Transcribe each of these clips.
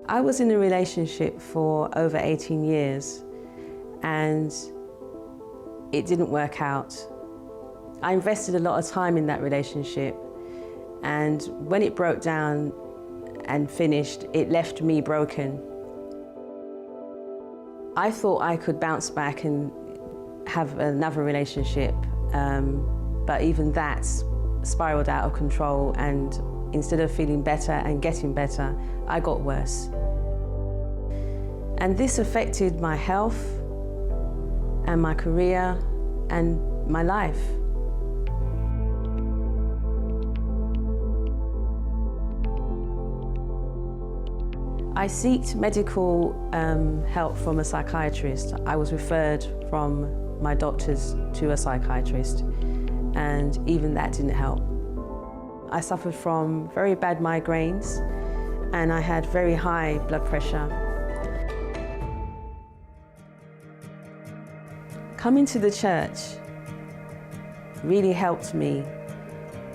I was in a relationship for over 18 years and it didn't work out. I invested a lot of time in that relationship, and when it broke down and finished, it left me broken. I thought I could bounce back and have another relationship, but even that spiraled out of control, and instead of feeling better and getting better, I got worse. And this affected my health and my career and my life. I sought medical help from a psychiatrist. I was referred from my doctors to a psychiatrist, and even that didn't help. I suffered from very bad migraines and I had very high blood pressure. Coming to the church really helped me.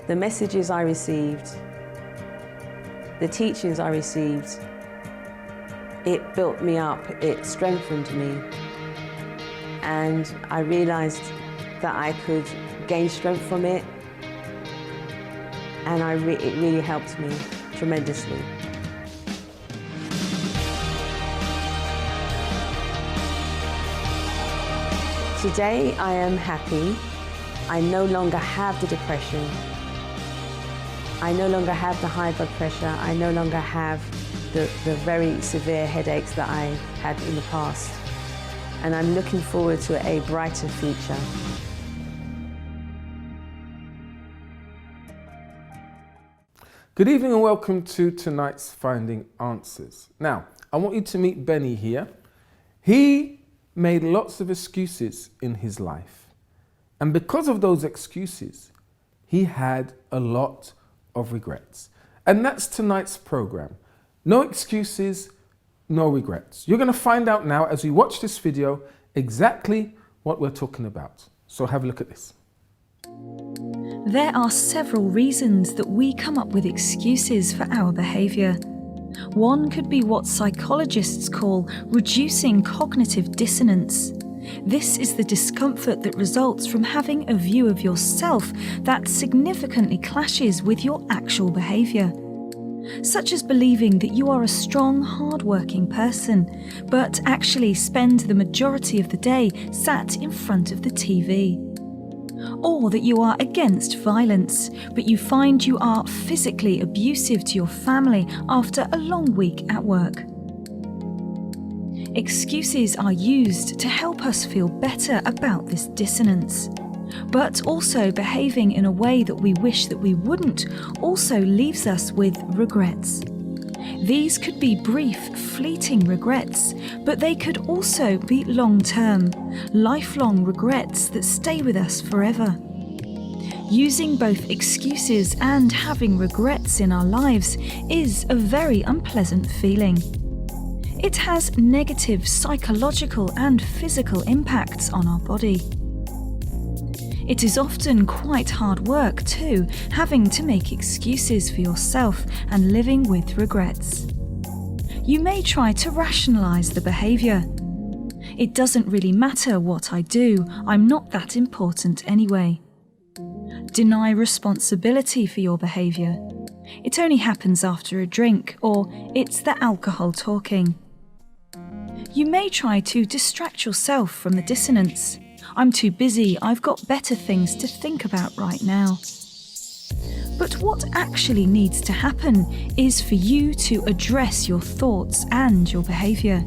The messages I received, the teachings I received, it built me up, it strengthened me, and I realized that I could gain strength from it, and it really helped me tremendously. Today I am happy. I no longer have the depression. I no longer have the high blood pressure. I no longer have the very severe headaches that I had in the past. And I'm looking forward to a brighter future. Good evening and welcome to tonight's Finding Answers. Now, I want you to meet Benny here. He made lots of excuses in his life. And because of those excuses, he had a lot of regrets. And that's tonight's program. No excuses, no regrets. You're going to find out now as we watch this video exactly what we're talking about. So have a look at this. There are several reasons that we come up with excuses for our behaviour. One could be what psychologists call reducing cognitive dissonance. This is the discomfort that results from having a view of yourself that significantly clashes with your actual behaviour. Such as believing that you are a strong, hard-working person, but actually spend the majority of the day sat in front of the TV. Or that you are against violence, but you find you are physically abusive to your family after a long week at work. Excuses are used to help us feel better about this dissonance. But also behaving in a way that we wish that we wouldn't also leaves us with regrets. These could be brief, fleeting regrets, but they could also be long-term, lifelong regrets that stay with us forever. Using both excuses and having regrets in our lives is a very unpleasant feeling. It has negative psychological and physical impacts on our body. It is often quite hard work too, having to make excuses for yourself and living with regrets. You may try to rationalise the behaviour. It doesn't really matter what I do, I'm not that important anyway. Deny responsibility for your behaviour. It only happens after a drink, or it's the alcohol talking. You may try to distract yourself from the dissonance. I'm too busy, I've got better things to think about right now. But what actually needs to happen is for you to address your thoughts and your behaviour.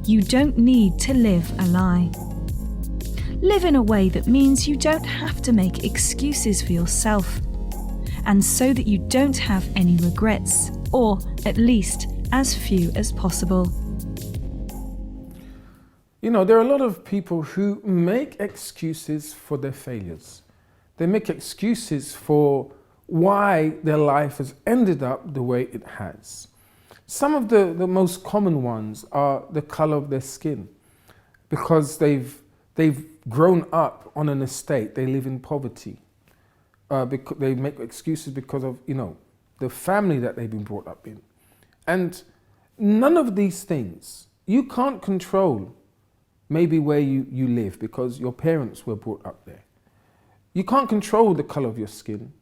You don't need to live a lie. Live in a way that means you don't have to make excuses for yourself, and so that you don't have any regrets, or at least as few as possible. You know, there are a lot of people who make excuses for their failures. They make excuses for why their life has ended up the way it has. Some of the most common ones are the color of their skin, because they've grown up on an estate, they live in poverty. They make excuses because of, the family that they've been brought up in. And none of these things, you can't control maybe where you live because your parents were brought up there. You can't control the color of your skin.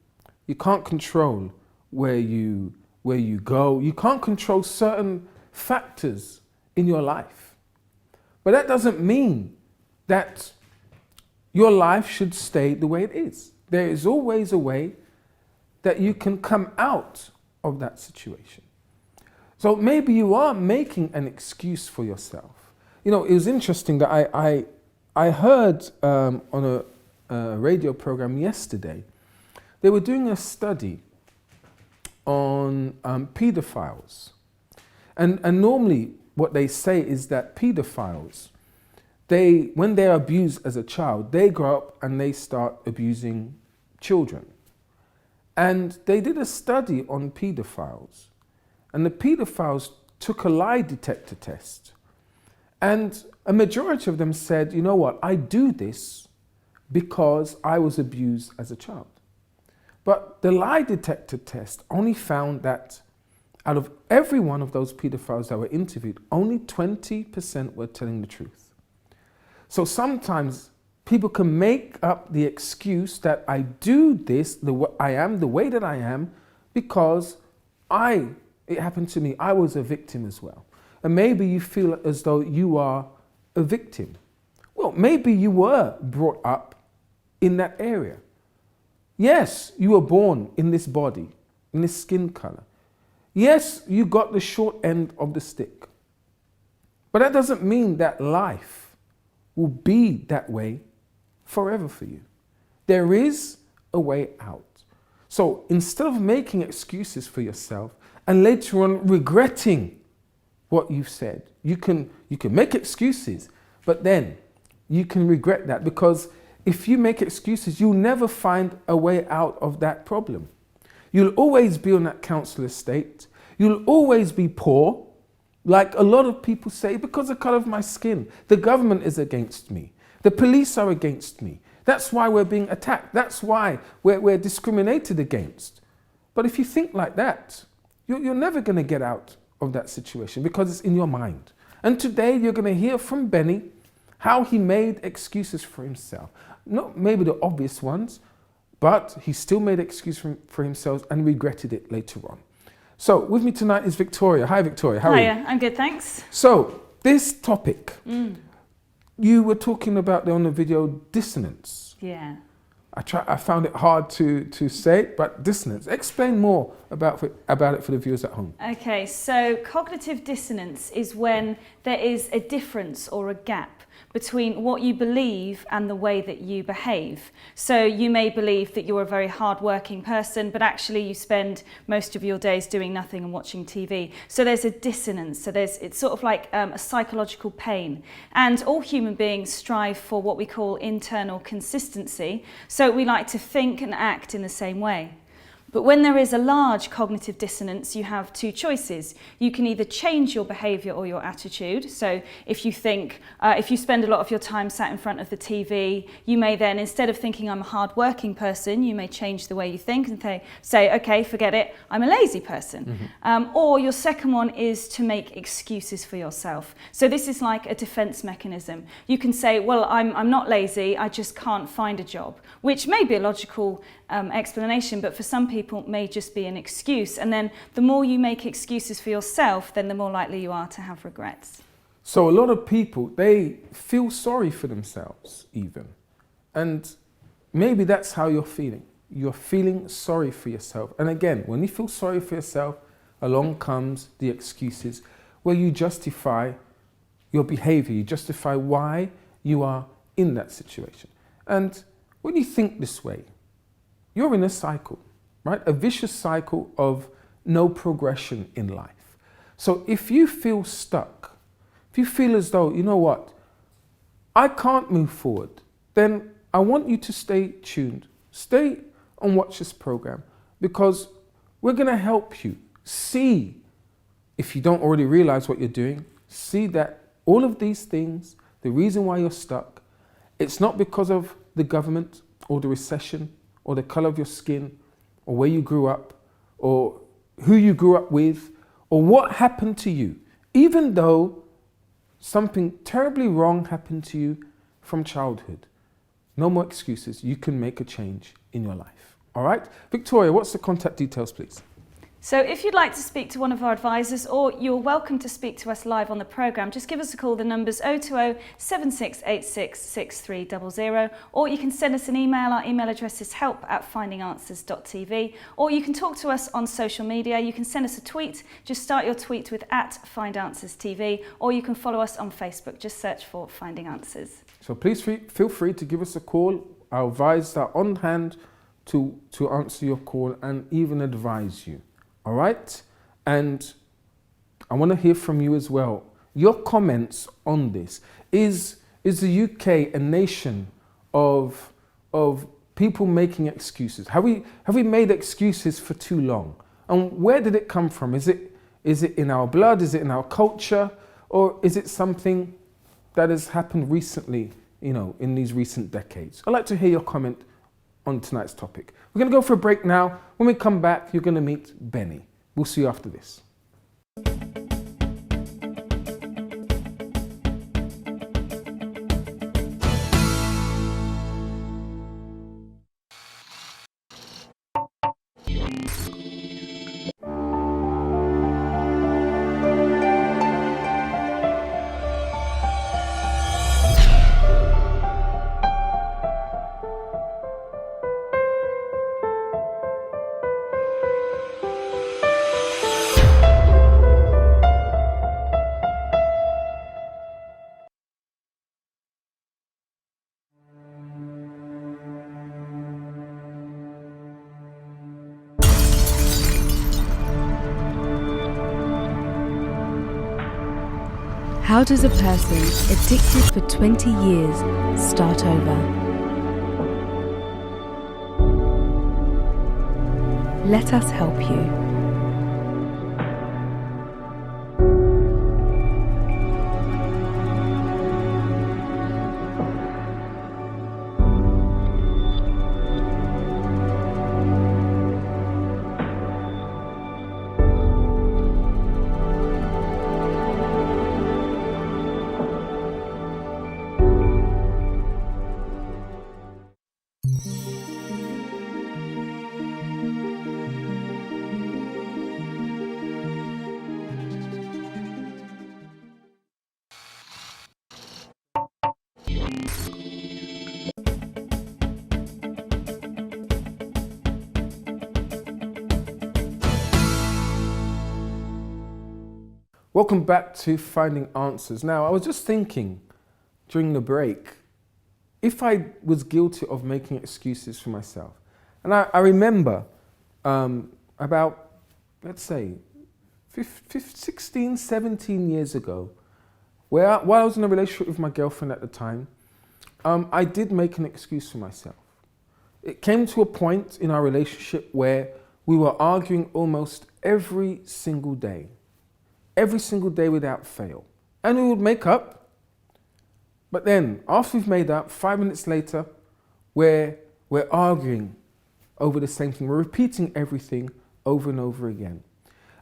You can't control where you go. You can't control certain factors in your life. But that doesn't mean that your life should stay the way it is. There is always a way that you can come out of that situation. So maybe you are making an excuse for yourself. You know, it was interesting that I heard on a radio program yesterday, they were doing a study on pedophiles. And normally what they say is that pedophiles, when they're abused as a child, they grow up and they start abusing children. And they did a study on pedophiles. And the pedophiles took a lie detector test. And a majority of them said, you know what, I do this because I was abused as a child. But the lie detector test only found that out of every one of those pedophiles that were interviewed, only 20% were telling the truth. So sometimes people can make up the excuse that I do this, I am the way that I am because it happened to me. I was a victim as well. And maybe you feel as though you are a victim. Well, maybe you were brought up in that area. Yes, you were born in this body, in this skin color. Yes, you got the short end of the stick. But that doesn't mean that life will be that way forever for you. There is a way out. So instead of making excuses for yourself and later on regretting what you've said, you can make excuses, but then you can regret that, because if you make excuses, you'll never find a way out of that problem. You'll always be on that council estate. You'll always be poor. Like a lot of people say, because of the color of my skin, the government is against me. The police are against me. That's why we're being attacked. That's why we're discriminated against. But if you think like that, you're never going to get out of that situation because it's in your mind. And today you're going to hear from Benny how he made excuses for himself. Not maybe the obvious ones, but he still made excuses for himself and regretted it later on. So with me tonight is Victoria. Hi Victoria, how are you? Hiya, I'm good, thanks. So this topic, you were talking about there on the video, dissonance. Yeah. I found it hard to say, but dissonance. Explain more about it for the viewers at home. Okay, so cognitive dissonance is when there is a difference or a gap between what you believe and the way that you behave. So you may believe that you're a very hard-working person, but actually you spend most of your days doing nothing and watching TV. So there's a dissonance. So it's sort of like a psychological pain. And all human beings strive for what we call internal consistency. So we like to think and act in the same way. But when there is a large cognitive dissonance, you have two choices. You can either change your behaviour or your attitude. So if you think, if you spend a lot of your time sat in front of the TV, you may then, instead of thinking I'm a hard-working person, you may change the way you think and say, okay, forget it, I'm a lazy person. Or your second one is to make excuses for yourself. So this is like a defence mechanism. You can say, well, I'm not lazy, I just can't find a job, which may be a logical explanation, but for some people it may just be an excuse. And then the more you make excuses for yourself, then the more likely you are to have regrets. So a lot of people, they feel sorry for themselves even. And maybe that's how you're feeling. You're feeling sorry for yourself. And again, when you feel sorry for yourself, along comes the excuses where you justify your behavior. You justify why you are in that situation. And when you think this way, you're in a cycle, right? A vicious cycle of no progression in life. So if you feel stuck, if you feel as though, you know what, I can't move forward, then I want you to stay tuned. Stay and watch this program, because we're going to help you see, if you don't already realize what you're doing, see that all of these things, the reason why you're stuck, it's not because of the government or the recession or the color of your skin, or where you grew up, or who you grew up with, or what happened to you. Even though something terribly wrong happened to you from childhood, no more excuses. You can make a change in your life. All right? Victoria, what's the contact details, please? So if you'd like to speak to one of our advisors, or you're welcome to speak to us live on the programme, just give us a call. The number's 020 7686 6300, or you can send us an email. Our email address is help@findinganswers.tv, or you can talk to us on social media. You can send us a tweet. Just start your tweet with @FindAnswersTV, or you can follow us on Facebook. Just search for Finding Answers. So please feel free to give us a call. Our advisors are on hand to answer your call and even advise you. All right? And I want to hear from you as well. Your comments on this. Is the UK a nation of people making excuses? Have we made excuses for too long? And where did it come from? Is it in our blood? Is it in our culture? Or is it something that has happened recently, in these recent decades? I'd like to hear your comment on tonight's topic. We're going to go for a break now. When we come back, you're going to meet Benny. We'll see you after this. How does a person addicted for 20 years start over? Let us help you. Welcome back to Finding Answers. Now, I was just thinking during the break, if I was guilty of making excuses for myself. And I remember about, let's say, 16, 17 years ago, while I was in a relationship with my girlfriend at the time, I did make an excuse for myself. It came to a point in our relationship where we were arguing almost every single day without fail. And we would make up, but then after we've made up, 5 minutes later, we're arguing over the same thing. We're repeating everything over and over again.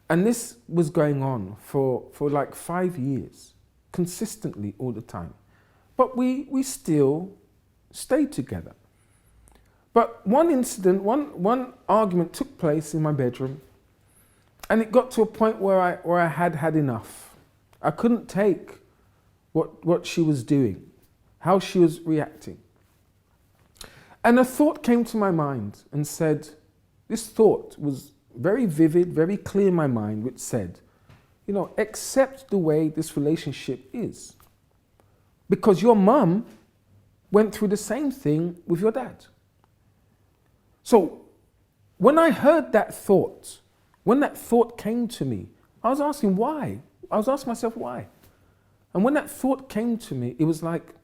And this was going on for like 5 years, consistently all the time. But we still stayed together. But one incident, one argument took place in my bedroom, and it got to a point where I had enough. I couldn't take what she was doing, how she was reacting. And a thought came to my mind and said, this thought was very vivid, very clear in my mind, which said, accept the way this relationship is. Because your mum went through the same thing with your dad. So when I heard that thought, when that thought came to me, I was asking why. I was asking myself why. And when that thought came to me, it was like,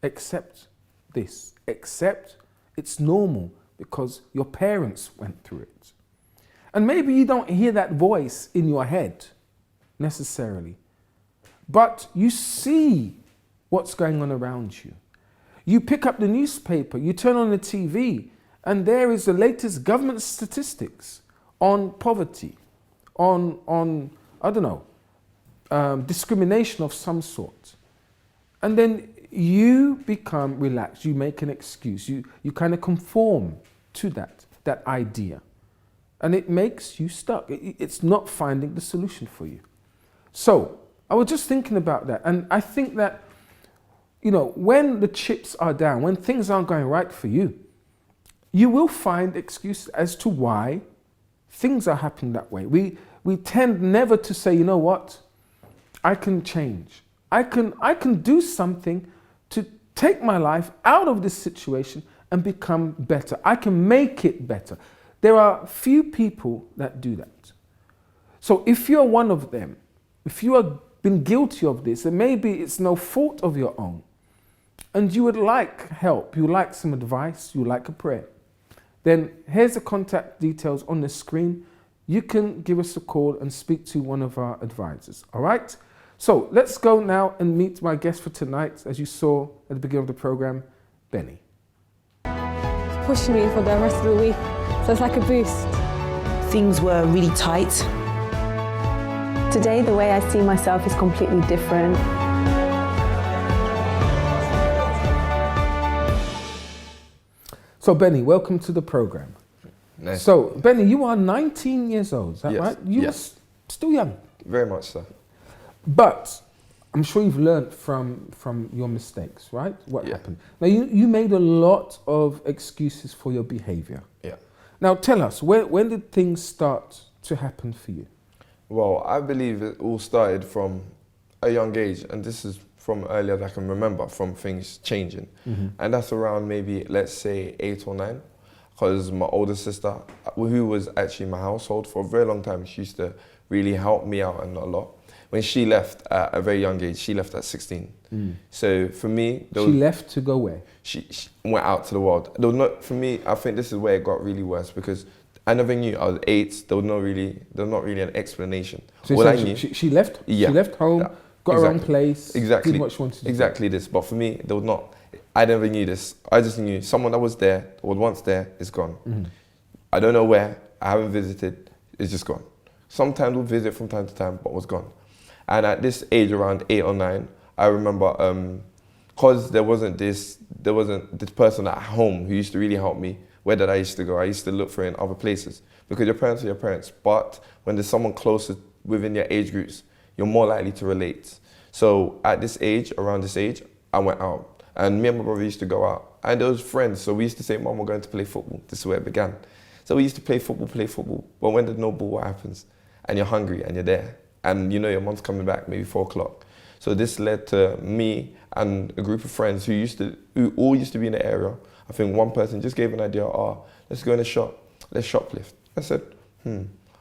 accept this. Accept it's normal because your parents went through it. And maybe you don't hear that voice in your head necessarily, but you see what's going on around you. You pick up the newspaper, you turn on the TV, and there is the latest government statistics on poverty, on I don't know, discrimination of some sort. And then you become relaxed, you make an excuse, you kind of conform to that idea. And it makes you stuck. It's not finding the solution for you. So I was just thinking about that. And I think that, you know, when the chips are down, when things aren't going right for you, you will find excuses as to why things are happening that way. We tend never to say, you know what, I can change. I can do something to take my life out of this situation and become better. I can make it better. There are few people that do that. So if you're one of them, if you have been guilty of this, and maybe it's no fault of your own, and you would like help, you would like some advice, you would like a prayer, then here's the contact details on the screen. You can give us a call and speak to one of our advisors, all right? So let's go now and meet my guest for tonight, as you saw at the beginning of the program, Benny. It's pushing me for the rest of the week, so it's like a boost. Things were really tight. Today, the way I see myself is completely different. So Benny, welcome to the program. Nice. So Benny, you are 19 years old, is that Yes. right? You are still young. Very much so. But I'm sure you've learned from your mistakes, right? What Yeah. happened? Now, you made a lot of excuses for your behavior. Yeah. Now, tell us, when did things start to happen for you? Well, I believe it all started from a young age, and this is from earlier than I can remember, from things changing. And that's around maybe, let's say, 8 or 9, because my older sister, who was actually in my household for a very long time, she used to really help me out and a lot. When she left at a very young age, she left at 16. So for me, She left to go where? she went out to the world. There was not, for me, I think this is where it got really worse, because I never knew. I was 8. There was not really an explanation. So All I you knew, said she left? Yeah. She left home, Yeah. got her own Exactly. place, exactly, did what she wanted to do. exactly this. But for me, there was not. I never knew this. I just knew someone that was there, that was once there, is gone. I don't know where. I haven't visited. It's just gone. Sometimes we'll visit from time to time, but was gone. And at this age, around 8 or 9, I remember, because there wasn't this person at home who used to really help me. Where did I used to go? I used to look for it in other places, because your parents are your parents. But when there's someone closer within your age groups, you're more likely to relate. So at this age, around this age, I went out. And me and my brother used to go out. And there was friends, so we used to say, Mom, we're going to play football. This is where it began. So we used to play football. But when there's no ball, what happens? And you're hungry and you're there. And you know your mom's coming back maybe 4 o'clock. So this led to me and a group of friends who all used to be in the area. I think one person just gave an idea, let's go in the shop, let's shoplift. I said, I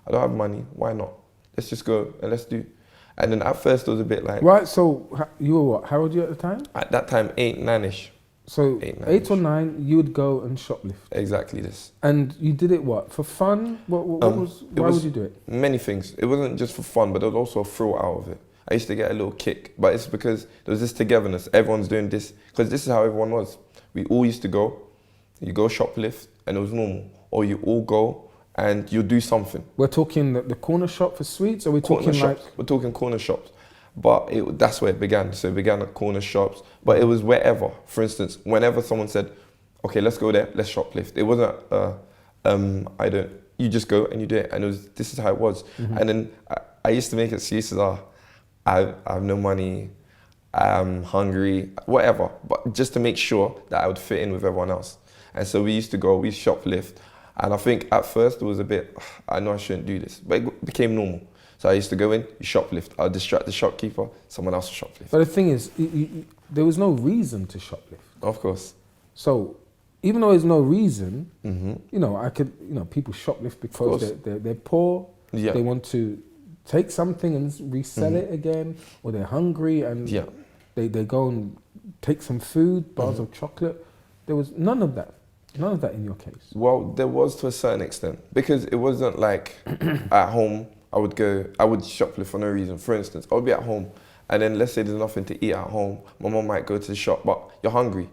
don't have money, why not? Let's just go and let's do. And then at first it was a bit like... Right, so you were what? How old were you at the time? At that time, 8, 9-ish. So 8, 8 or 9, you would go and shoplift. Exactly this. And you did it what? For fun? Why would you do it? Many things. It wasn't just for fun, but there was also a thrill out of it. I used to get a little kick, but it's because there was this togetherness. Everyone's doing this, because this is how everyone was. We all used to go, you go shoplift, and it was normal. Or you all go and you do something. We're talking the corner shop for sweets, or we're Corner talking shops. like... We're talking corner shops. But that's where it began. So it began at corner shops, but it was wherever. For instance, whenever someone said, okay, let's go there, let's shoplift. It wasn't, you just go and you do it. And this is how it was. And then I used to make excuses, I have no money, I'm hungry, whatever. But just to make sure that I would fit in with everyone else. And so we used to shoplift. And I think at first it was a bit, I know I shouldn't do this, but it became normal. So I used to go in, you shoplift. I'll distract the shopkeeper, someone else will shoplift. But the thing is, there was no reason to shoplift. Of course. So even though there's no reason, people shoplift because they're poor, Yeah. they want to take something and resell it again, or they're hungry and they go and take some food, bars of chocolate. There was none of that in your case. Well, there was to a certain extent, because it wasn't like at home I would shoplift for no reason. For instance, I would be at home, and then let's say there's nothing to eat at home. My mom might go to the shop, but you're hungry.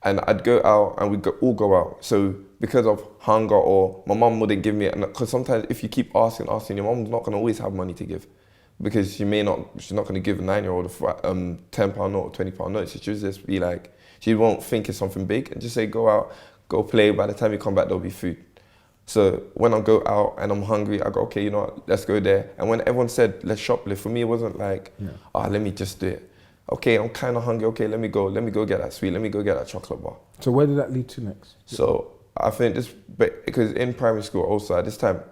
And I'd go out and we'd all go out. So because of hunger, or my mom wouldn't give me, because sometimes if you keep asking, your mom's not going to always have money to give. because she's not going to give a 9-year-old a £10 note or £20 note. So she'll just be like, she won't think it's something big and just say, go out, go play. By the time you come back, there'll be food. So when I go out and I'm hungry, I go, okay, you know what, let's go there. And when everyone said, let's shoplift, for me, it wasn't like, let me just do it. Okay, I'm kind of hungry. Okay, let me go get that sweet. Let me go get that chocolate bar. So where did that lead to next? So I think because in primary school also, at this time,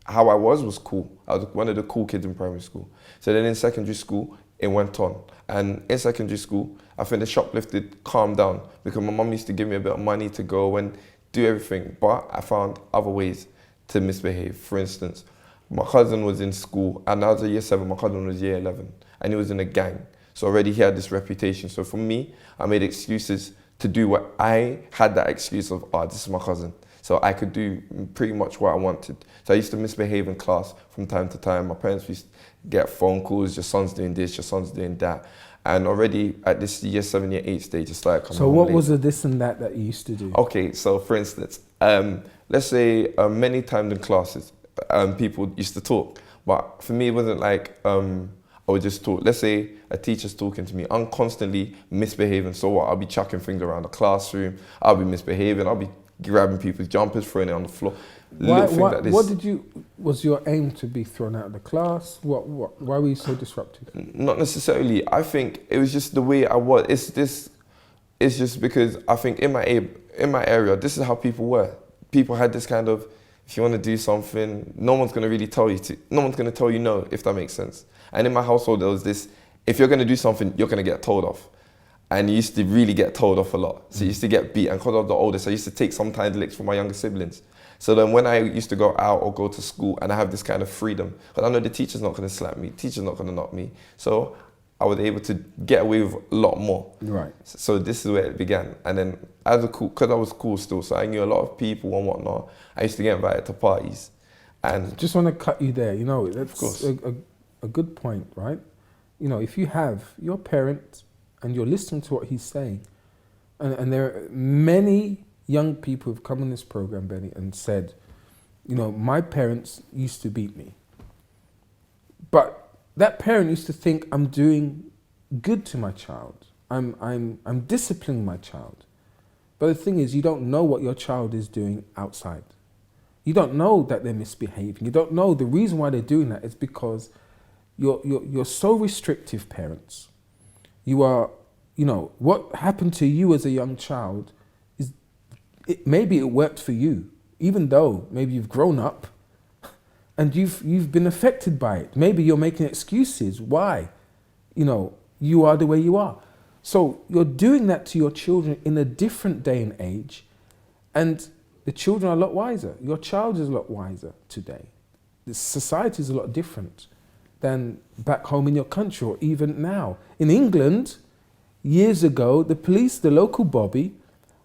how I was cool. I was one of the cool kids in primary school. So then in secondary school, it went on. And in secondary school, I think the shoplifting calmed down because my mum used to give me a bit of money to go and do everything. But I found other ways to misbehave. For instance, my cousin was in school and I was a year 7, my cousin was year 11 and he was in a gang. So already he had this reputation. So for me, I made excuses to do what I had that excuse of, this is my cousin. So I could do pretty much what I wanted. So I used to misbehave in class from time to time. My parents used to get phone calls, your son's doing this, your son's doing that. And already at this year 7, year 8 stage, it started coming. So what was the this and that you used to do? Okay, so for instance, let's say many times in classes, people used to talk. But for me, it wasn't like I would just talk. Let's say a teacher's talking to me. I'm constantly misbehaving. So what? I'll be chucking things around the classroom. I'll be misbehaving. I'll be grabbing people's jumpers, throwing it on the floor. Was your aim to be thrown out of the class? Why were you so disruptive? Not necessarily. I think it was just the way I was. It's just because I think in my area, this is how people were. People had this kind of, if you want to do something, no one's going to really tell you to. No one's going to tell you no, if that makes sense. And in my household, there was this, if you're going to do something, you're going to get told off. And you used to really get told off a lot. So you used to get beat. And because I was the oldest, I used to take sometimes licks from my younger siblings. So then when I used to go out or go to school and I have this kind of freedom, because I know the teacher's not going to slap me, teacher's not going to knock me. So I was able to get away with a lot more. Right. So this is where it began. And then because I was cool still, so I knew a lot of people and whatnot, I used to get invited to parties. And just want to cut you there, that's of course. a good point, right? If you have your parent and you're listening to what he's saying, and there are many young people who've come on this program, Benny, and said, my parents used to beat me. But that parent used to think I'm doing good to my child. I'm disciplining my child. But the thing is, you don't know what your child is doing outside. You don't know that they're misbehaving. You don't know the reason why they're doing that is because you're so restrictive, parents. You are, what happened to you as a young child is, maybe it worked for you, even though maybe you've grown up and you've been affected by it. Maybe you're making excuses why, you are the way you are. So you're doing that to your children in a different day and age, and the children are a lot wiser. Your child is a lot wiser today. The society is a lot different than back home in your country or even now. In England, years ago, the police, the local bobby,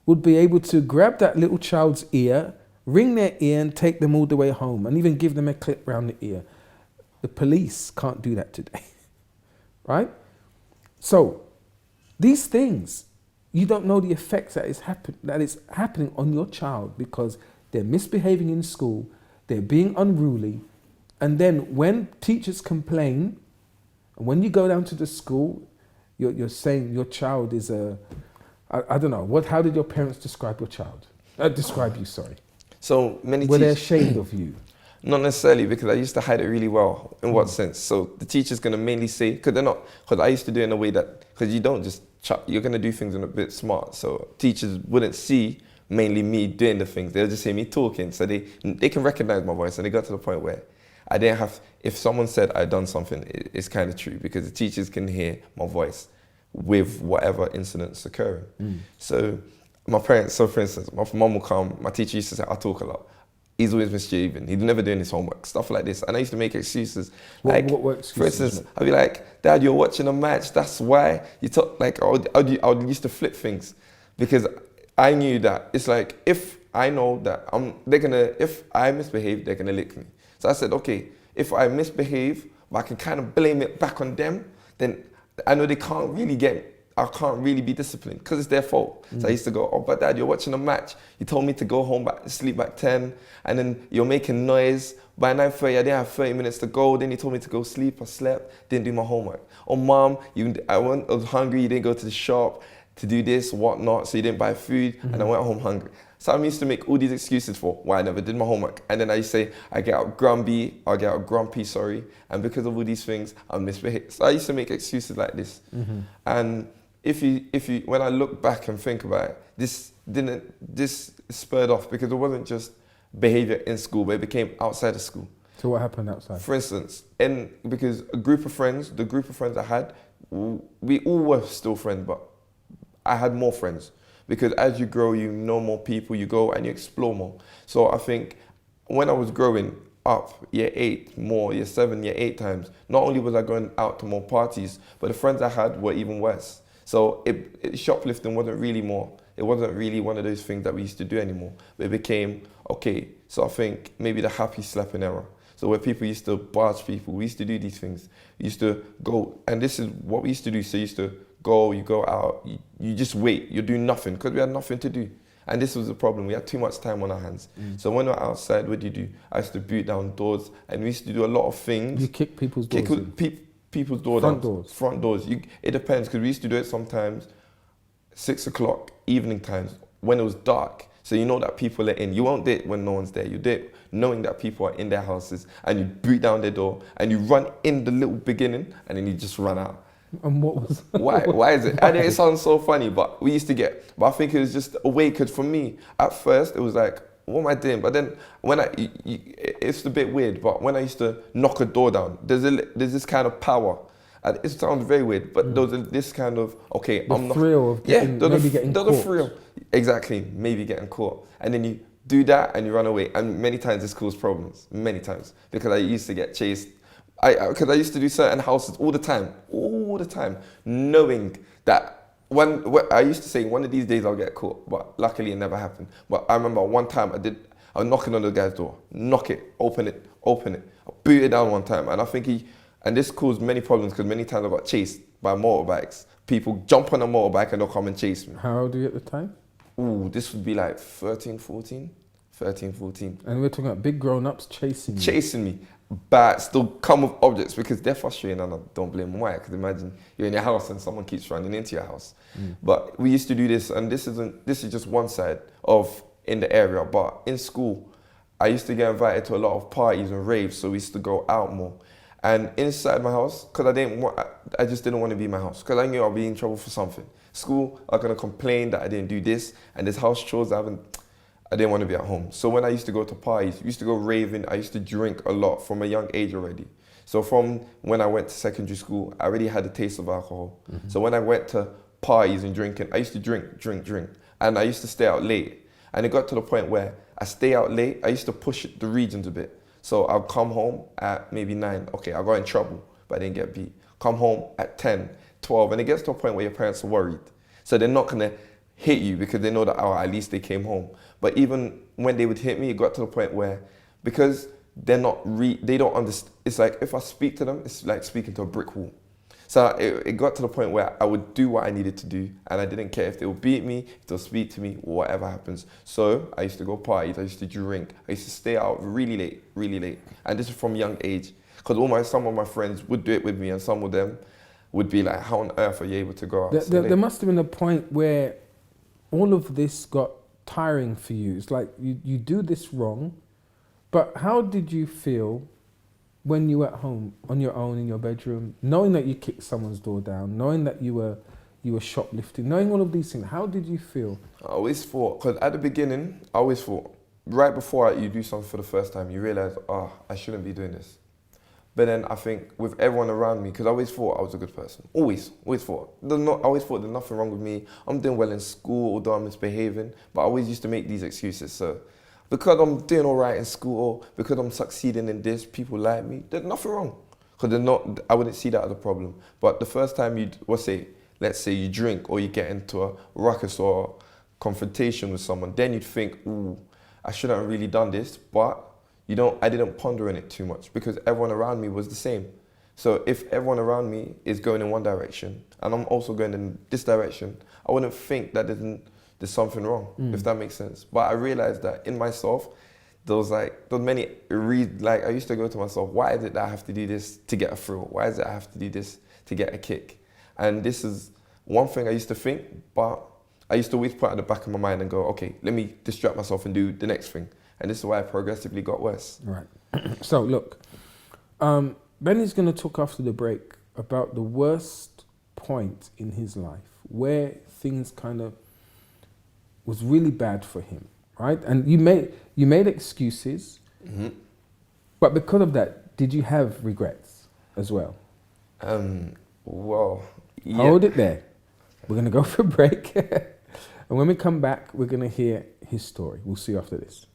would be able to grab that little child's ear, ring their ear and take them all the way home and even give them a clip round the ear. The police can't do that today, right? So these things, you don't know the effects that is happening on your child because they're misbehaving in school, they're being unruly, and then when teachers complain, and when you go down to the school, you're saying your child is I don't know, how did your parents describe your child? Describe you, sorry. So many were they ashamed of you? Not necessarily, because I used to hide it really well. In what sense? So the teacher's going to mainly say, because I used to do it in a way that, because you don't just you're going to do things in a bit smart. So teachers wouldn't see mainly me doing the things. They'll just hear me talking. So they can recognize my voice. And they got to the point where I didn't have, if someone said I'd done something, it's kind of true because the teachers can hear my voice with whatever incidents occurring. So my parents, so for instance, my mum will come, my teacher used to say, I talk a lot. He's always mischievous. He's never doing his homework, stuff like this. And I used to make excuses. What excuses? For instance, I'd be like, Dad, you're watching a match. That's why you talk. Like, I would used to flip things because I knew that it's like, if I know that if I misbehave, they're gonna lick me. So I said, okay, if I misbehave, but I can kind of blame it back on them, then I know they can't really get I can't really be disciplined because it's their fault. So I used to go, oh, but Dad, you're watching a match. You told me to go home, sleep back 10, and then you're making noise. By 9:30, I didn't have 30 minutes to go. Then you told me to go sleep. I slept, didn't do my homework. Or Mom, I was hungry. You didn't go to the shop to do this, whatnot, so you didn't buy food, and I went home hungry. So I used to make all these excuses for why I never did my homework. And then I used to say, I get out grumpy, and because of all these things, I misbehave. So I used to make excuses like this. And if you, when I look back and think about it, this spurred off because it wasn't just behavior in school, but it became outside of school. So what happened outside? For instance, because the group of friends I had, we all were still friends, but I had more friends. Because as you grow, you know more people, you go and you explore more. So I think when I was growing up, year 8 more, year 7, year 8 times, not only was I going out to more parties, but the friends I had were even worse. So shoplifting wasn't really one of those things that we used to do anymore. But it became, okay, so I think maybe the happy slapping era. So where people used to barge people, we used to do these things. We used to go, and this is what we used to do. So you used to go, you go out, you just wait, you do nothing, because we had nothing to do. And this was the problem, we had too much time on our hands. So when we were outside, what do you do? I used to boot down doors, and we used to do a lot of things. You kick people's doors people's doors Front down. doors? Front doors. It depends, because we used to do it sometimes 6 o'clock, evening times, when it was dark. So you know that people are in. You won't do it when no one's there. You do it knowing that people are in their houses, and you boot down their door, and you run in the little beginning, and then you just run out. And what was Why is it? And it sounds so funny, but we used to get, but I think it was just a way, because for me, at first, it was like, what am I doing? But then when it's a bit weird, but when I used to knock a door down, there's this kind of power. And it sounds very weird, but there's this kind of, okay, the I'm not. thrill of getting, getting caught. The thrill. Exactly, maybe getting caught. And then you do that and you run away. And many times this caused problems, many times, because I used to get chased. Because I used to do certain houses all the time, knowing that I used to say one of these days I'll get caught, but luckily it never happened. But I remember one time I was knocking on the guy's door, knock it, open it. I boot it down one time, and I think and this caused many problems because many times I got chased by motorbikes. People jump on a motorbike and they'll come and chase me. How old were you at the time? Ooh, this would be like 13, 14. And we're talking about big grown-ups chasing you. Chasing me. But still come with objects because they're frustrating, and I don't blame them. Why? Because imagine you're in your house and someone keeps running into your house. But we used to do this, and this is just one side of in the area. But in school, I used to get invited to a lot of parties and raves, so we used to go out more. And inside my house, because I just didn't want to be in my house, because I knew I'd be in trouble for something. School, I was gonna complain that I didn't do this, and there's house chores I didn't want to be at home. So when I used to go to parties, I used to go raving, I used to drink a lot from a young age already. So from when I went to secondary school, I already had a taste of alcohol. So when I went to parties and drinking, I used to drink. And I used to stay out late. And it got to the point where I stay out late, I used to push the regions a bit. So I'll come home at maybe 9. Okay, I got in trouble, but I didn't get beat. Come home at 10, 12, and it gets to a point where your parents are worried. So they're not gonna hit you because they know that, oh, at least they came home. But even when they would hit me, it got to the point where, because they don't understand, it's like if I speak to them, it's like speaking to a brick wall. So it got to the point where I would do what I needed to do, and I didn't care if they would beat me, if they'll speak to me, whatever happens. So I used to go parties, I used to drink, I used to stay out really late. And this is from a young age, because some of my friends would do it with me, and some of them would be like, how on earth are you able to go out? There must have been a point where all of this got tiring for you. It's like you do this wrong, but how did you feel when you were at home on your own in your bedroom, knowing that you kicked someone's door down, knowing that you were shoplifting, knowing all of these things? How did you feel? I always thought, because at the beginning, I always thought, right before you do something for the first time, you realize, I shouldn't be doing this. But then I think with everyone around me, because I always thought I was a good person. Always thought. I always thought there's nothing wrong with me. I'm doing well in school, although I'm misbehaving. But I always used to make these excuses. So because I'm doing all right in school, or because I'm succeeding in this, people like me, there's nothing wrong. Because I wouldn't see that as a problem. But the first time let's say you drink or you get into a ruckus or confrontation with someone, then you'd think, ooh, I shouldn't have really done this, but I didn't ponder on it too much because everyone around me was the same. So if everyone around me is going in one direction and I'm also going in this direction, I wouldn't think that there's something wrong, if that makes sense. But I realized that in myself, there was many I used to go to myself, why is it that I have to do this to get a thrill? Why is it I have to do this to get a kick? And this is one thing I used to think, but I used to always put it at the back of my mind and go, okay, let me distract myself and do the next thing. And this is why I progressively got worse. Right. So look, Benny's going to talk after the break about the worst point in his life, where things kind of was really bad for him, right? And you made excuses, but because of that, did you have regrets as well? Well, yeah. Hold it there. We're going to go for a break. And when we come back, we're going to hear his story. We'll see you after this.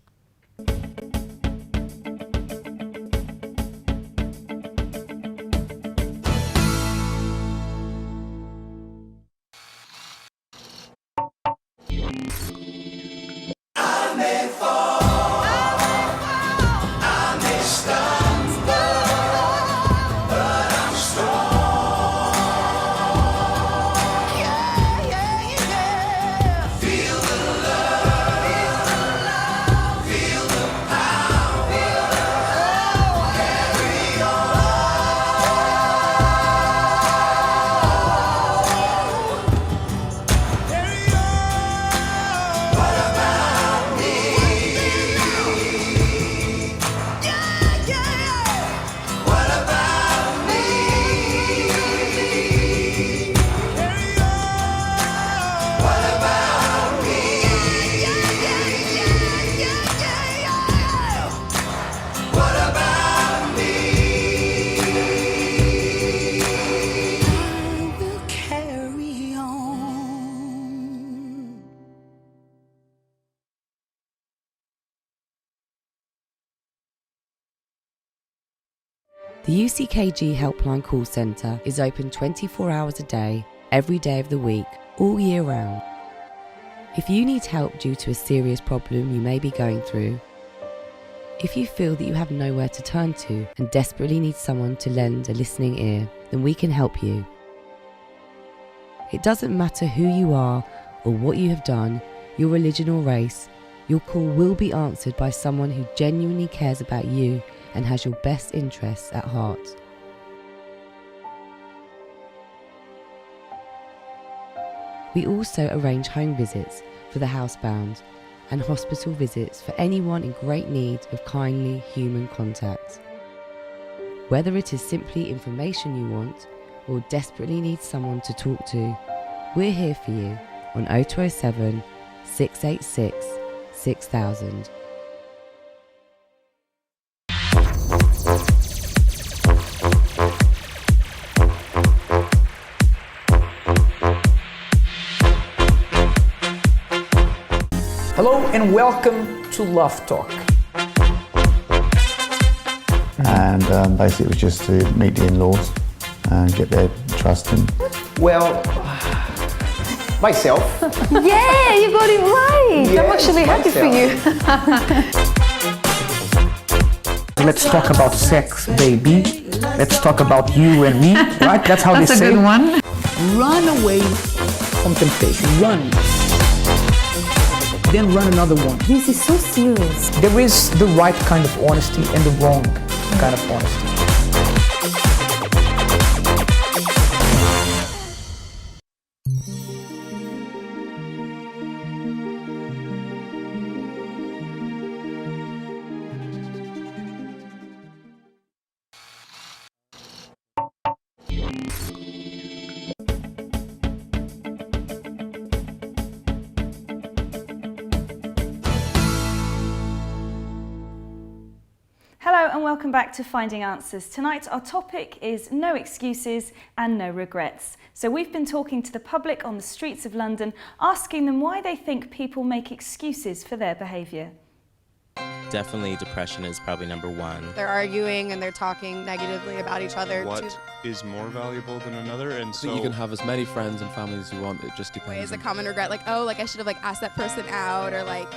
The UCKG Helpline Call Centre is open 24 hours a day, every day of the week, all year round. If you need help due to a serious problem you may be going through, if you feel that you have nowhere to turn to and desperately need someone to lend a listening ear, then we can help you. It doesn't matter who you are or what you have done, your religion or race, your call will be answered by someone who genuinely cares about you and has your best interests at heart. We also arrange home visits for the housebound and hospital visits for anyone in great need of kindly human contact. Whether it is simply information you want or desperately need someone to talk to, we're here for you on 0207 686 6000. Hello and welcome to Love Talk. And basically it was just to meet the in-laws and get their trust in. Well, myself. Yeah, you got it right. Yes, I'm actually happy for you. Let's talk about sex, baby. Let's talk about you and me, right? That's how they say. That's a good one. Run away from temptation. Run. Then run another one. This is so serious. There is the right kind of honesty and the wrong kind of honesty. Hello and welcome back to Finding Answers. Tonight our topic is no excuses and no regrets. So we've been talking to the public on the streets of London, asking them why they think people make excuses for their behaviour. Definitely depression is probably number one. They're arguing and they're talking negatively about each other. What is more valuable than another? And so you can have as many friends and family as you want, it just depends. Is a common regret, like, oh, like I should have like asked that person out, or like...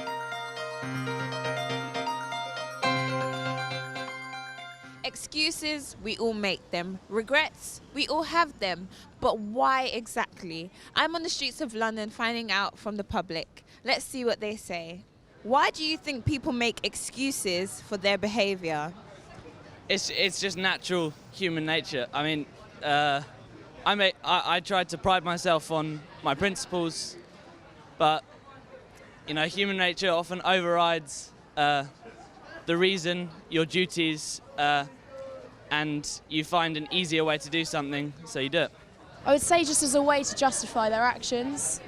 Excuses, we all make them. Regrets, we all have them. But why exactly? I'm on the streets of London finding out from the public. Let's see what they say. Why do you think people make excuses for their behaviour? It's just natural human nature. I mean, I tried to pride myself on my principles, but you know, human nature often overrides the reason, your duties, and you find an easier way to do something, so you do it. I would say just as a way to justify their actions,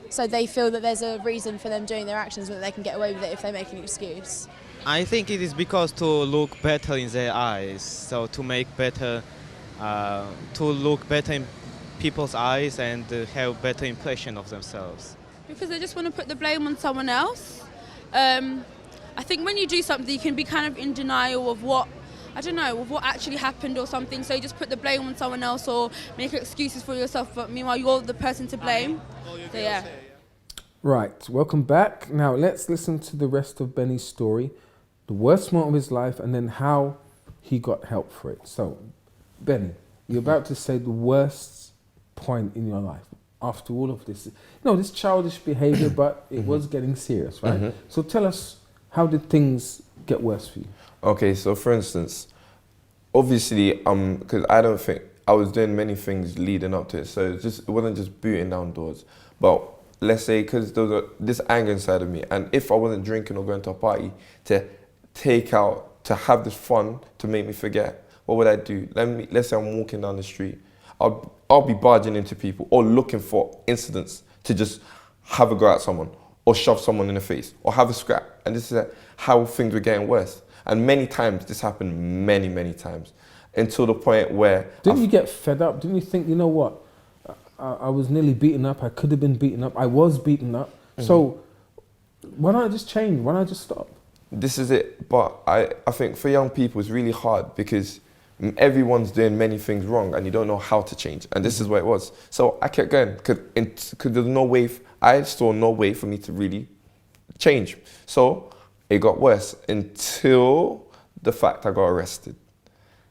so they feel that there's a reason for them doing their actions, but they can get away with it if they make an excuse. I think it is because to look better in their eyes, so to make better, to look better in people's eyes and have better impression of themselves. Because they just want to put the blame on someone else. I think when you do something, you can be kind of in denial of what actually happened or something. So you just put the blame on someone else or make excuses for yourself, but meanwhile you're the person to blame. So yeah. Right, welcome back. Now let's listen to the rest of Benny's story, the worst moment of his life, and then how he got help for it. So, Benny, you're about to say the worst point in your life after all of this. This childish behavior, but it was getting serious, right? So tell us, how did things get worse for you? Okay, so for instance, obviously, because I don't think I was doing many things leading up to it, so it wasn't just booting down doors. But let's say, because there was this anger inside of me, and if I wasn't drinking or going to a party to have this fun to make me forget, what would I do? Let's say I'm walking down the street, I'll be barging into people or looking for incidents to just have a go at someone or shove someone in the face or have a scrap. And this is how things were getting worse. And many times, this happened many times, until the point where... Didn't you get fed up? Didn't you think, you know what, I was nearly beaten up, I could have been beaten up, I was beaten up, so why not just change, why not just stop? This is it, but I think for young people it's really hard because everyone's doing many things wrong and you don't know how to change, and this is what it was. So I kept going, because there's no way, I saw no way for me to really change. So it got worse until the fact I got arrested.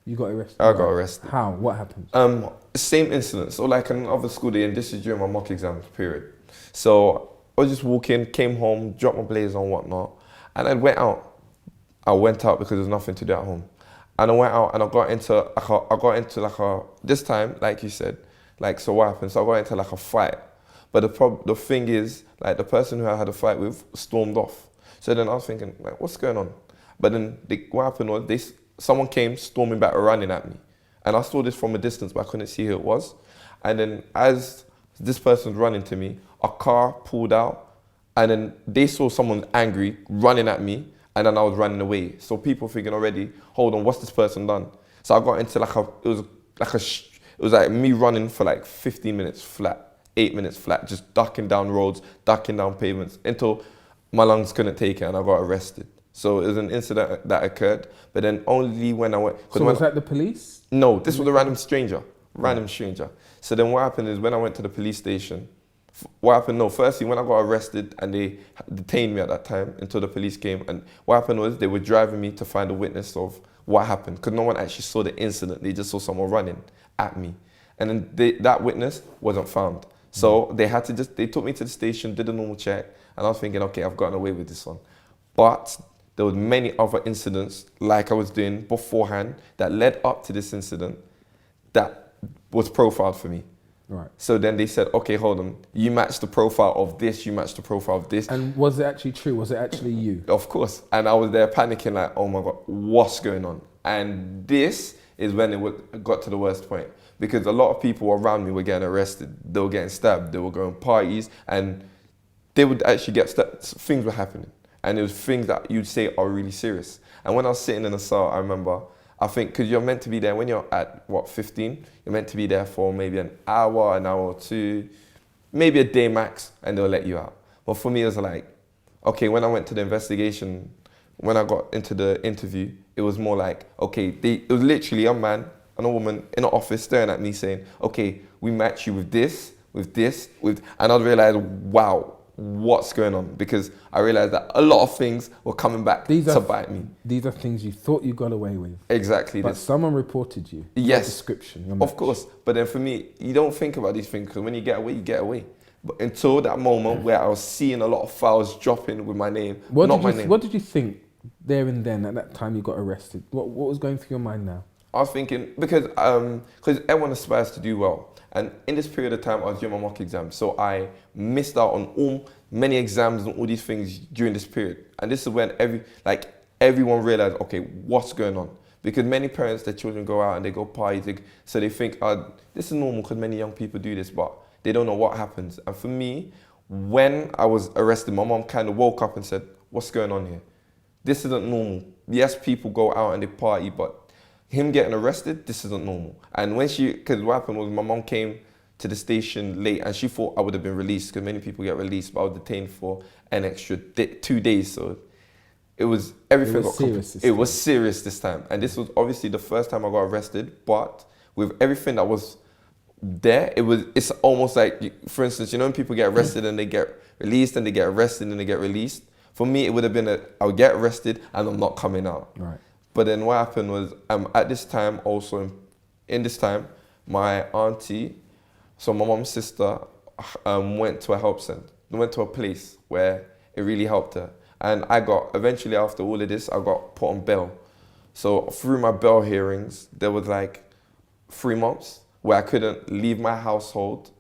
You got arrested? I got arrested. How? What happened? Same incident. So like another school day, and this is during my mock exam period. So I was just walking, came home, dropped my blazer and whatnot, and I went out. I went out because there was nothing to do at home. And I went out and I got into this time, like you said, so what happened? So I got into a fight. But the thing is, the person who I had a fight with stormed off. So then I was thinking, what's going on? But then what happened was someone came storming back, running at me. And I saw this from a distance, but I couldn't see who it was. And then as this person's running to me, a car pulled out, and then they saw someone angry running at me, and then I was running away. So people thinking already, hold on, what's this person done? So I got into it was like me running for 15 minutes flat, 8 minutes flat, just ducking down roads, ducking down pavements, until my lungs couldn't take it and I got arrested. So it was an incident that occurred, but then only when I went... So was that the police? No, this was a random stranger. So then what happened is when I went to the police station, firstly when I got arrested and they detained me at that time until the police came, and what happened was they were driving me to find a witness of what happened, because no one actually saw the incident, they just saw someone running at me. And then that witness wasn't found. So they took me to the station, did a normal check, and I was thinking, okay, I've gotten away with this one. But there was many other incidents like I was doing beforehand that led up to this incident that was profiled for me. Right. So then they said, okay, hold on, you match the profile of this, you match the profile of this. And was it actually true? Was it actually you? Of course. And I was there panicking oh my God, what's going on? And this is when it got to the worst point, because a lot of people around me were getting arrested, they were getting stabbed, they were going to parties, and they would actually get stabbed. Things were happening. And it was things that you'd say are really serious. And when I was sitting in the cell, I remember, I think, because you're meant to be there, when you're at, 15? You're meant to be there for maybe an hour or two, maybe a day max, and they'll let you out. But for me, it was okay, when I went to the investigation, when I got into the interview, it was more it was literally a man and a woman in an office staring at me saying, okay, we match you with this, and I'd realize, wow, what's going on, because I realized that a lot of things were coming back to bite me. These are things you thought you got away with. Exactly. But someone reported you. Yes. Description. Of course. But then for me, you don't think about these things, because when you get away, you get away. But until that moment where I was seeing a lot of files dropping with my name, not my name. What did you think there and then at that time you got arrested? What was going through your mind now? I was thinking, because everyone aspires to do well. And in this period of time, I was doing my mock exams. So I missed out on many exams and all these things during this period. And this is when everyone realized, okay, what's going on? Because many parents, their children go out and they go party, so they think, this is normal because many young people do this, but they don't know what happens. And for me, when I was arrested, my mom kind of woke up and said, what's going on here? This isn't normal. Yes, people go out and they party, but him getting arrested, this isn't normal. And because what happened was my mom came to the station late and she thought I would have been released, because many people get released, but I was detained for an extra 2 days. So it was, everything got serious. It was serious this time. And this was obviously the first time I got arrested, but with everything that was there, it's almost like, for instance, you know when people get arrested and they get released and they get arrested and they get released? For me, it would have been I would get arrested and I'm not coming out. Right. But then what happened was, at this time also, in this time, my auntie, so my mom's sister, went to a help center. They went to a place where it really helped her. And eventually after all of this, I got put on bail. So through my bail hearings, there was 3 months where I couldn't leave my household.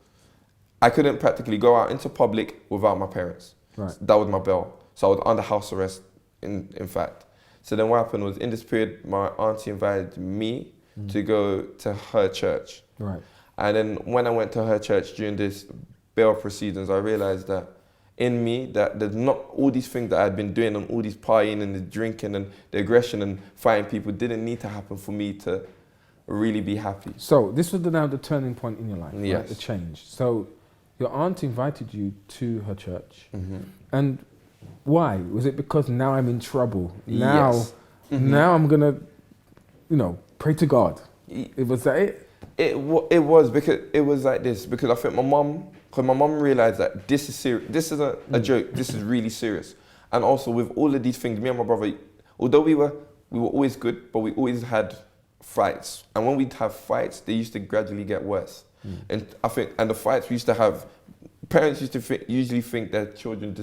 I couldn't practically go out into public without my parents. Right. That was my bail. So I was under house arrest, in fact. So then what happened was, in this period, my auntie invited me to go to her church. Right. And then when I went to her church during this bail proceedings, I realized that in me, that there's not all these things that I'd been doing, and all these partying and the drinking and the aggression and fighting people didn't need to happen for me to really be happy. So this was now the turning point in your life, yes. Right? The change. So your aunt invited you to her church. Mm-hmm. And why? Was it because now I'm in trouble? Now, yes. Mm-hmm. Now I'm gonna, pray to God. Was that it? It was, because it was like this, because I think my mom realized that this is serious. This isn't a joke. This is really serious. And also with all of these things, me and my brother, although we were always good, but we always had fights. And when we'd have fights, they used to gradually get worse. And I think, and the fights we used to have, parents used to usually think their children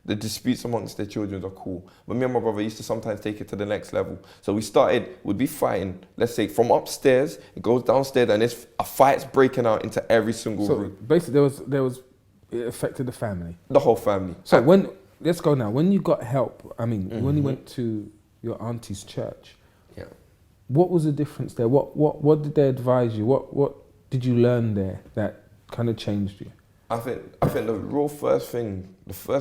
the disputes amongst their children are cool. But me and my brother used to sometimes take it to the next level. So we'd be fighting, let's say from upstairs, it goes downstairs, and it's a fight's breaking out into every single room. Basically it affected the family. The whole family. So let's go now. When you got help, when you went to your auntie's church, yeah, what was the difference there? What did they advise you? What did you learn there that kind of changed you? I think the first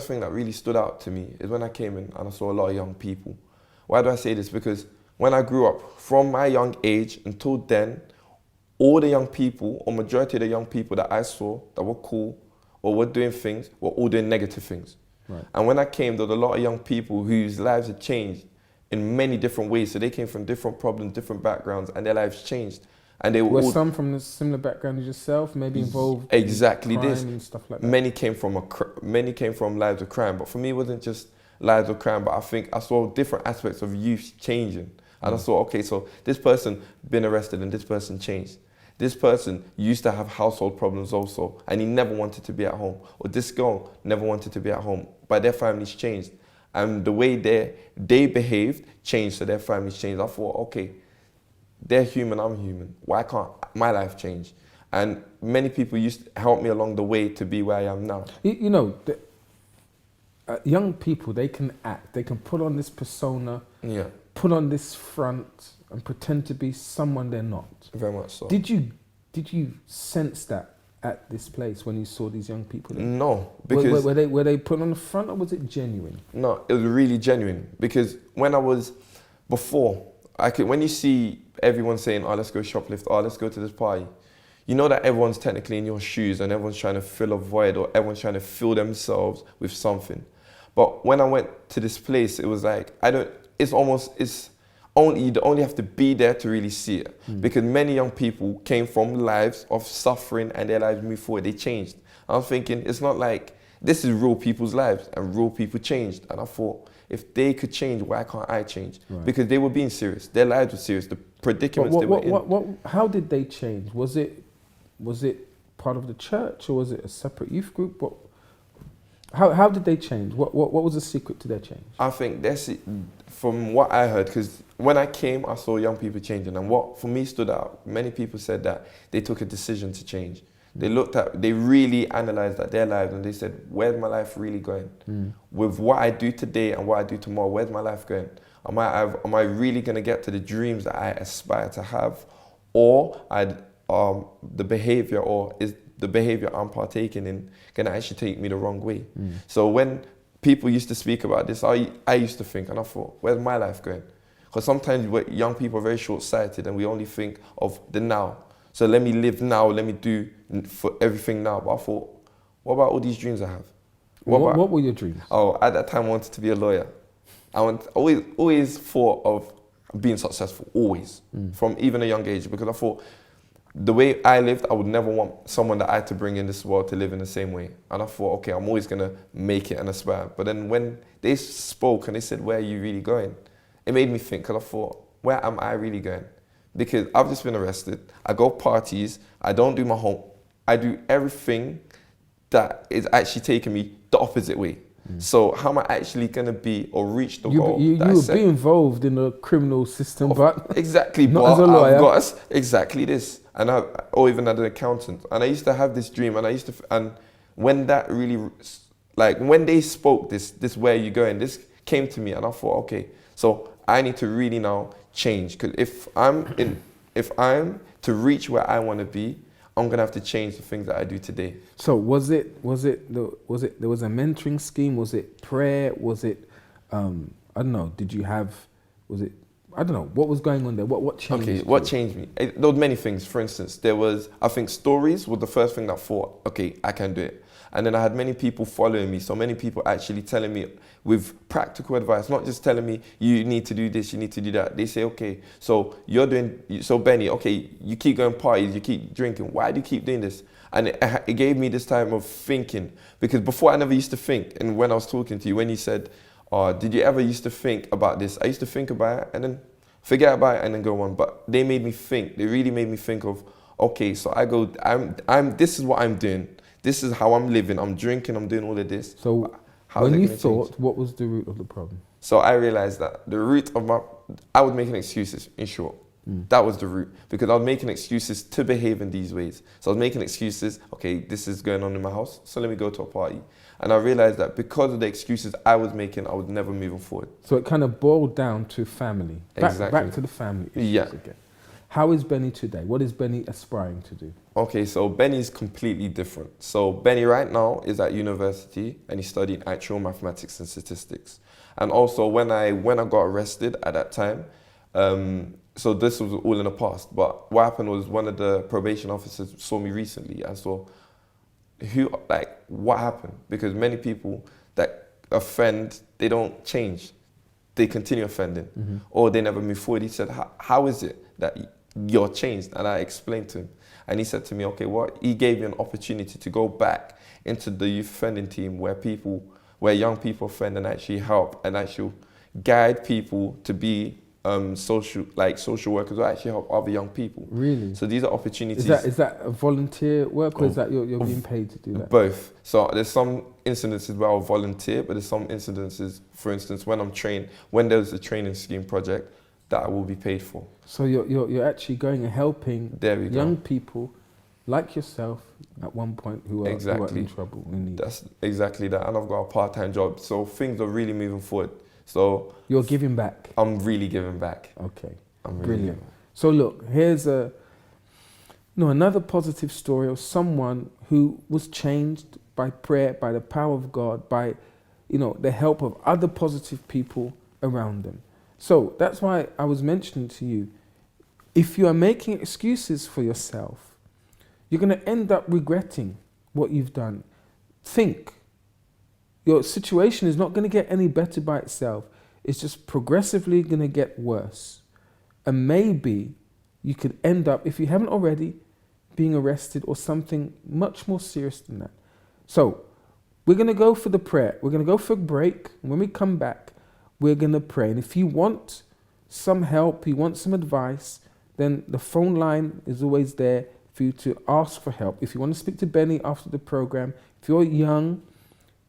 thing that really stood out to me is when I came in and I saw a lot of young people. Why do I say this? Because when I grew up, from my young age until then, all the young people, or majority of the young people that I saw that were cool or were doing things, were all doing negative things. Right. And when I came, there were a lot of young people whose lives had changed in many different ways. So they came from different problems, different backgrounds, and their lives changed. And they were all some from a similar background as yourself, maybe involved exactly in crime this and stuff like that. Many came from lives of crime, but for me, it wasn't just lives of crime. But I think I saw different aspects of youth changing, and I saw, okay, so this person been arrested and this person changed. This person used to have household problems also, and he never wanted to be at home. Or this girl never wanted to be at home, but their families changed, and the way they behaved changed, so their families changed. I thought, okay, they're human, I'm human. Why can't my life change? And many people used to help me along the way to be where I am now. Young people, they can act, they can put on this persona, yeah, put on this front and pretend to be someone they're not. Very much so. Did you sense that at this place when you saw these young people there? No, because were they put on the front, or was it genuine? No, it was really genuine, because when you see everyone saying, oh, let's go shoplift, oh, let's go to this party, you know that everyone's technically in your shoes and everyone's trying to fill a void, or everyone's trying to fill themselves with something. But when I went to this place, it was like, you only have to be there to really see it. Because many young people came from lives of suffering and their lives moved forward, they changed. I was thinking, it's not like this is real people's lives and real people changed. And I thought, if they could change, why can't I change? Right. Because they were being serious. Their lives were serious. The predicaments they were in. How did they change? Was it part of the church, or was it a separate youth group? How did they change? What was the secret to their change? I think that's it, from what I heard, because when I came, I saw young people changing, and what for me stood out, many people said that they took a decision to change. They really analysed their lives, and they said, where's my life really going? With what I do today and what I do tomorrow, where's my life going? Am I really going to get to the dreams that I aspire to have? Or the behaviour, or is the behaviour I'm partaking in going to actually take me the wrong way? So when people used to speak about this, I used to think, and I thought, where's my life going? Because sometimes young people are very short-sighted and we only think of the now. So let me live now, let me do for everything now. But I thought, what about all these dreams I have? What were your dreams? Oh, at that time I wanted to be a lawyer. I always thought of being successful, always, from even a young age, because I thought the way I lived, I would never want someone that I had to bring in this world to live in the same way. And I thought, okay, I'm always going to make it and aspire. But then when they spoke and they said, where are you really going? It made me think, because I thought, where am I really going? Because I've just been arrested. I go parties. I don't do my home. I do everything that is actually taking me the opposite way. So how am I actually going to be or reach the goal? You will be involved in the criminal system, but exactly, not but as a lawyer. I've got exactly this, or even as an accountant. And I used to have this dream, and when that really, like when they spoke this where you going, this came to me, and I thought, okay, so I need to really now change, because if I'm to reach where I want to be, I'm gonna have to change the things that I do today. So was it there was a mentoring scheme? Was it prayer? Was it I don't know? I don't know what was going on there. What changed? Okay, what changed me? There were many things. For instance, I think stories was the first thing that I thought, okay, I can do it. And then I had many people following me. So many people actually telling me with practical advice, not just telling me, you need to do this, you need to do that. They say, okay, so Benny, okay, you keep going parties, you keep drinking. Why do you keep doing this? And it gave me this time of thinking, because before I never used to think. And when I was talking to you, when you said, did you ever used to think about this? I used to think about it and then forget about it and then go on. But they made me think. They really made me think of, okay, so this is what I'm doing. This is how I'm living. I'm drinking. I'm doing all of this. So when you thought, what was the root of the problem? So I realized that the root of I was making excuses, in short. That was the root, because I was making excuses to behave in these ways. So I was making excuses, okay, this is going on in my house, so let me go to a party. And I realized that because of the excuses I was making, I was never moving forward. So it kind of boiled down to family. Exactly. Back to the family issues Yeah. again. How is Benny today? What is Benny aspiring to do? Okay, so Benny's completely different. So Benny right now is at university and he's studying actual mathematics and statistics. And also when I got arrested at that time, so this was all in the past, but what happened was one of the probation officers saw me recently and saw what happened? Because many people that offend, they don't change. They continue offending or they never move forward. He said, how is it that you're changed? And I explained to him. And he said to me, okay, he gave me an opportunity to go back into the youth offending team where young people offend and actually help and actually guide people to be social workers who actually help other young people. Really? So these are opportunities. Is that a volunteer work or is that you're being paid to do that? Both. So there's some incidences where I'll volunteer, but there's some incidences, for instance, when there's a training scheme project, that I will be paid for. So you're actually going and helping young people like yourself at one point who are in trouble. That's exactly that. And I've got a part-time job. So things are really moving forward. So you're giving back? I'm really giving back. Okay. I'm really brilliant. So look, here's another positive story of someone who was changed by prayer, by the power of God, by the help of other positive people around them. So that's why I was mentioning to you, if you are making excuses for yourself, you're going to end up regretting what you've done. Think. Your situation is not going to get any better by itself. It's just progressively going to get worse. And maybe you could end up, if you haven't already, being arrested or something much more serious than that. So we're going to go for the prayer. We're going to go for a break. When we come back, we're going to pray. And if you want some help, you want some advice, then the phone line is always there for you to ask for help. If you want to speak to Benny after the program, if you're young,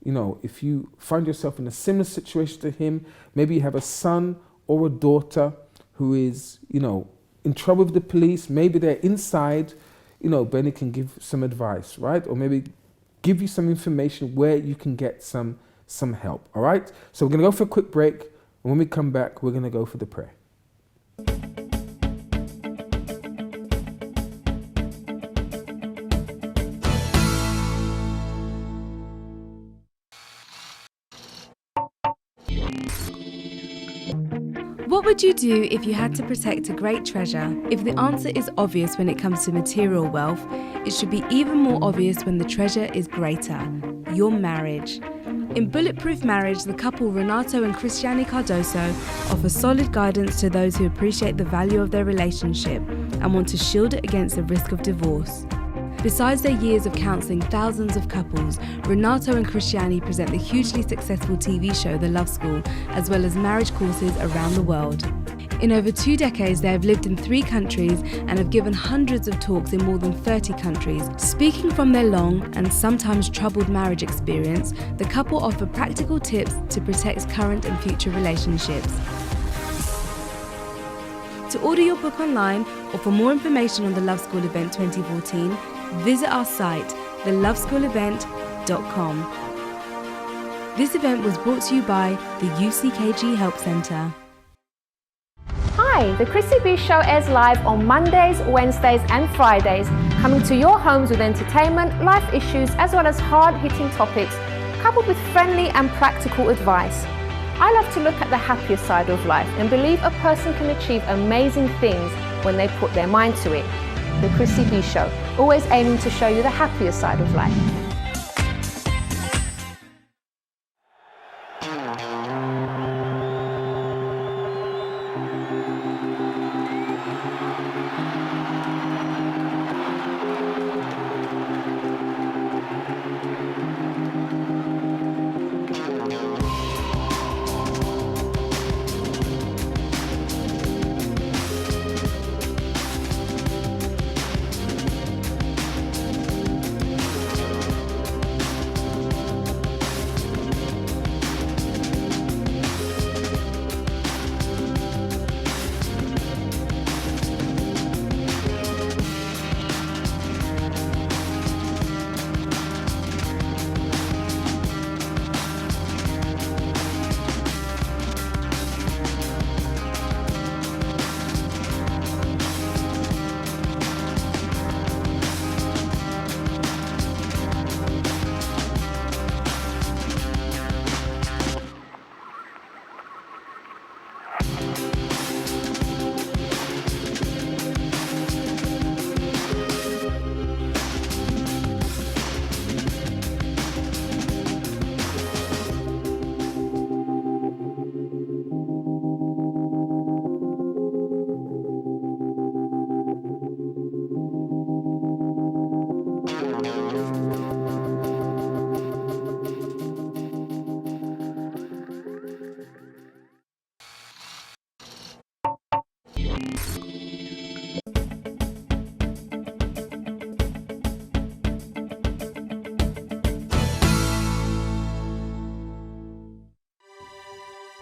you know, if you find yourself in a similar situation to him, maybe you have a son or a daughter who is, you know, in trouble with the police, maybe they're inside, you know, Benny can give some advice, right? Or maybe give you some information where you can get some help, all right? So we're going to go for a quick break, and when we come back, we're going to go for the prayer. What would you do if you had to protect a great treasure? If the answer is obvious when it comes to material wealth, it should be even more obvious when the treasure is greater: your marriage. In Bulletproof Marriage, the couple Renato and Cristiane Cardoso offer solid guidance to those who appreciate the value of their relationship and want to shield it against the risk of divorce. Besides their years of counselling thousands of couples, Renato and Cristiane present the hugely successful TV show The Love School, as well as marriage courses around the world. In over 2 decades, they have lived in 3 countries and have given hundreds of talks in more than 30 countries. Speaking from their long and sometimes troubled marriage experience, the couple offer practical tips to protect current and future relationships. To order your book online or for more information on the Love School event 2014, visit our site, theloveschoolevent.com. This event was brought to you by the UCKG Help Centre. Hi, the Chrissy B Show airs live on Mondays, Wednesdays and Fridays, coming to your homes with entertainment, life issues as well as hard-hitting topics, coupled with friendly and practical advice. I love to look at the happier side of life and believe a person can achieve amazing things when they put their mind to it. The Chrissy B Show, always aiming to show you the happier side of life.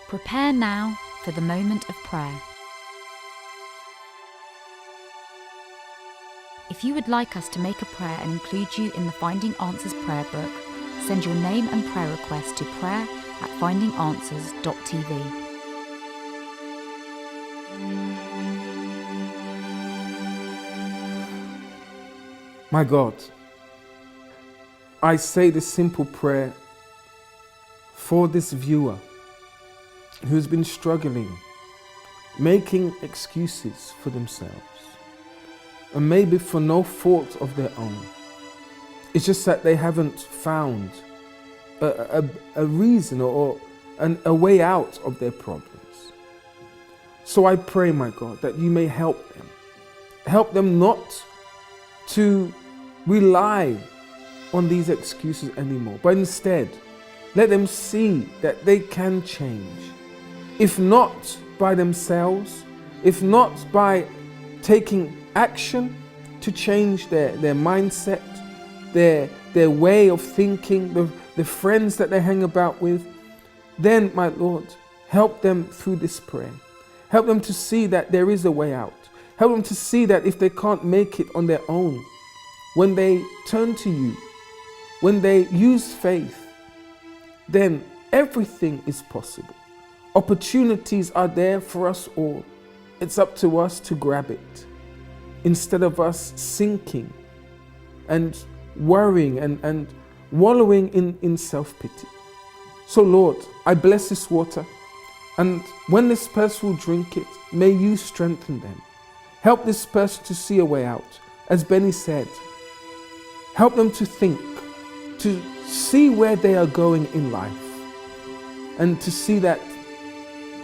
Prepare now for the moment of prayer. If you would like us to make a prayer and include you in the Finding Answers prayer book, send your name and prayer request to prayer@findinganswers.tv. My God, I say this simple prayer for this viewer who's been struggling, making excuses for themselves, and maybe for no fault of their own. It's just that they haven't found a reason or a way out of their problems. So I pray, my God, that you may help them. Help them not to rely on these excuses anymore, but instead, let them see that they can change. If not by themselves, if not by taking action to change their mindset, their way of thinking, the friends that they hang about with, then, my Lord, help them through this prayer. Help them to see that there is a way out. Help them to see that if they can't make it on their own, when they turn to you, when they use faith, then everything is possible. Opportunities are there for us all. It's up to us to grab it, instead of us sinking and worrying and wallowing in self-pity. So Lord, I bless this water, and when this person will drink it, may you strengthen them. Help this person to see a way out. As Benny said, help them to think, to see where they are going in life, and to see that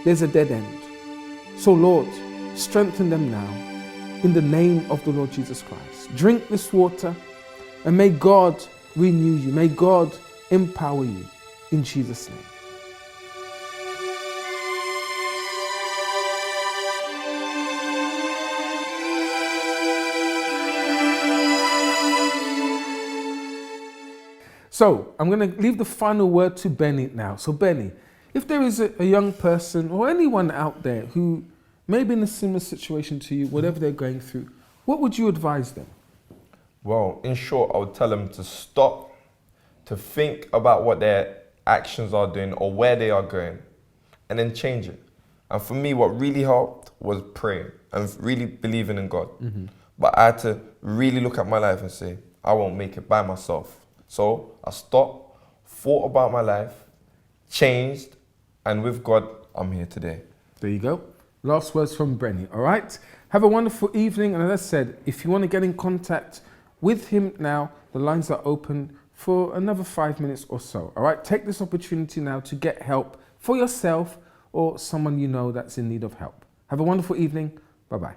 there's a dead end. So Lord, strengthen them now in the name of the Lord Jesus Christ. Drink this water, and may God renew you. May God empower you in Jesus' name. So I'm going to leave the final word to Benny now. So Benny, if there is a young person or anyone out there who may be in a similar situation to you, whatever they're going through, what would you advise them? Well, in short, I would tell them to stop, to think about what their actions are doing or where they are going, and then change it. And for me, what really helped was praying and really believing in God. But I had to really look at my life and say, I won't make it by myself. So I stopped, thought about my life, changed, and with God, I'm here today. There you go. Last words from Benny, all right? Have a wonderful evening. And as I said, if you want to get in contact with him now, the lines are open for another 5 minutes or so, all right? Take this opportunity now to get help for yourself or someone you know that's in need of help. Have a wonderful evening. Bye-bye.